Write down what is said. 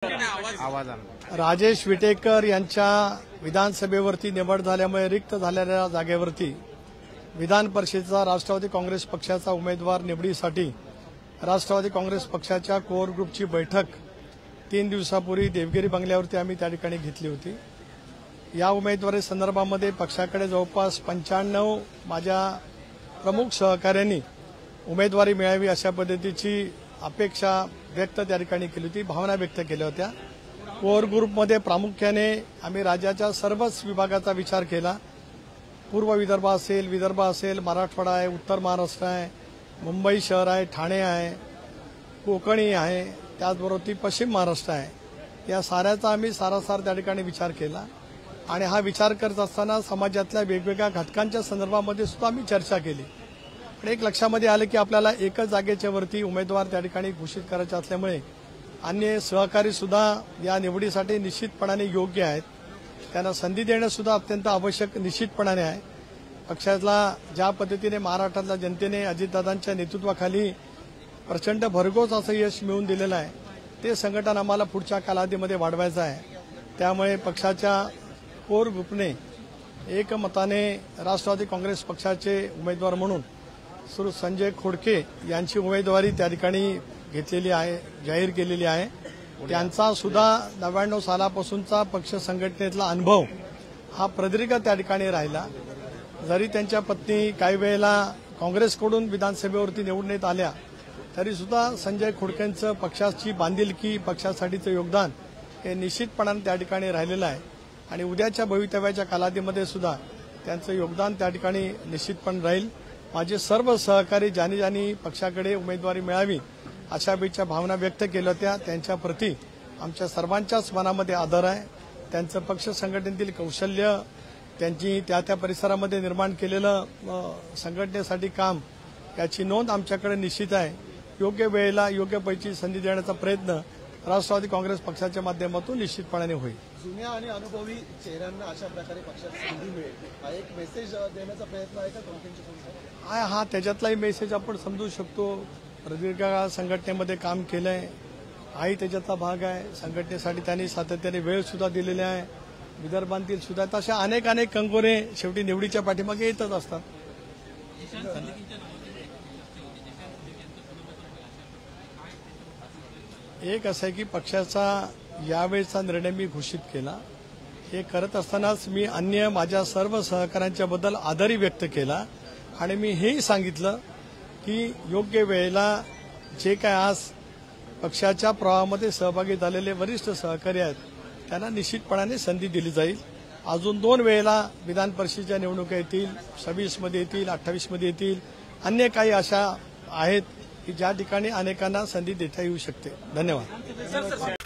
राजेश विटेकर यांच्या विधानसभेवरती निवड झाल्यामुळे रिक्त झालेल्या जागेवरती विधान परिषदेचा राष्ट्रवादी काँग्रेस पक्षाचा उमेदवार निवडीसाठी राष्ट्रवादी काँग्रेस पक्षाच्या कोर ग्रुपची बैठक 3 दिवसापूर्वी देवगिरी बंगल्यावरती आम्ही त्या ठिकाणी घेतली होती। या उमेदवारी संदर्भामध्ये पक्षाकडे जवळपास 95 माझ्या प्रमुख सहकाऱ्यांनी उमेदवारी मिळावी अशा पद्धतीची अपेक्षा व्यक्त त्या ठिकाणी केली होती, भावना व्यक्त केल्या होत्या। कोर ग्रुपमध्ये प्रामुख्याने आम्ही राज्याच्या सर्वच विभागाचा विचार केला। पूर्व विदर्भ असेल, मराठवाडा आहे, उत्तर महाराष्ट्र आहे, मुंबई शहर आहे, ठाणे आहे, कोकणी आहे, त्याचबरोबर पश्चिम महाराष्ट्र आहे। या साऱ्याचा आम्ही सारासार त्या ठिकाणी विचार केला आणि हा विचार करत असताना समाजातल्या वेगवेगळ्या घटकांच्या संदर्भामध्ये सुद्धा आम्ही चर्चा केली। पण एक लक्षामध्ये आलं की आपल्याला एकच जागेच्या वरती उमेदवार त्या ठिकाणी घोषित करायचे असल्यामुळे अन्य सहकारी सुद्धा या निवडीसाठी निश्चितपणाने योग्य आहेत, त्यांना संधी देणं सुद्धा अत्यंत आवश्यक निश्चितपणाने आहे। पक्षाला ज्या पद्धतीने महाराष्ट्रातल्या जनतेने अजितदादांच्या नेतृत्वाखाली प्रचंड भरघोस असं यश मिळवून दिलेलं आहे, ते संघटन आम्हाला पुढच्या कालावधीमध्ये वाढवायचं आहे। त्यामुळे पक्षाच्या कोर ग्रुपने एकमताने राष्ट्रवादी काँग्रेस पक्षाचे उमेदवार म्हणून श्री संजय खोडके यांची उमेदवारी त्या ठिकाणी घेतलेली आहे, जाहीर केलेली आहे। त्यांचा सुद्धा 99 सालापासूनचा पक्ष संघटनेतला अनुभव हा प्रदीर्घ त्या ठिकाणी राहिला। जरी त्यांच्या पत्नी काही वेळेला काँग्रेसकडून विधानसभेवरती निवडण्यात आल्या तरी सुद्धा संजय खोडकेंचं पक्षाची बांधिलकी, पक्षासाठीचं योगदान हे निश्चितपणाने त्या ठिकाणी राहिलेलं आहे आणि उद्याच्या भवितव्याच्या कालावधीमध्ये सुद्धा त्यांचं योगदान त्या ठिकाणी निश्चितपणे राहील। माझे सर्व सहकारी ज्यांनी पक्षाकडे उमेदवारी मिळावी अशा बेच्या भावना व्यक्त केल्या होत्या, त्यांच्याप्रती आमच्या सर्वांच्याच मनामध्ये आदर आहे। त्यांचं पक्ष संघटनेतील कौशल्य, त्यांची त्या परिसरामध्ये निर्माण केलेलं संघटनेसाठी काम याची नोंद आमच्याकडे निश्चित आहे। योग्य वेळेला योग्य पैकी संधी देण्याचा प्रयत्न राष्ट्रवादी काँग्रेस पक्षाच्या माध्यमातून निश्चितपणे होईल। जुन्या आणि अनुभवी चेहऱ्यांना अशा प्रकारे पक्षात संधी मिळेल हा एक मेसेज देण्याचा प्रयत्न आहे का तुमच्या? हा त्याच्यातलाही मेसेज आपण समजू शकतो। प्रदीर्घ संघटनेमध्ये काम केलंय, हाही त्याच्यातला भाग आहे। संघटनेसाठी त्यांनी सातत्याने वेळ सुद्धा दिलेला आहे। विदर्भातील सुद्धा तशा अनेक कंगोरे शेवटी निवडीच्या पाठीमागे येतच असतात। एक असं आहे की पक्षाचा यावेळेचा निर्णय मी घोषित केला, हे करत असतानाच मी अन्य माझ्या सर्व सहकाऱ्यांच्याबद्दल आदरही व्यक्त केला आणि मी हेही सांगितलं की योग्य वेळेला जे काय आज पक्षाच्या प्रवाहामध्ये सहभागी झालेले वरिष्ठ सहकारी आहेत त्यांना निश्चितपणाने संधी दिली जाईल। अजून 2 वेळेला विधान परिषदेच्या निवडणुका येतील, 26 मध्ये येतील, 28 मध्ये येतील, अन्य काही अशा आहेत की ज्या ठिकाणी अनेकांना संधी देता येऊ शकते। धन्यवाद।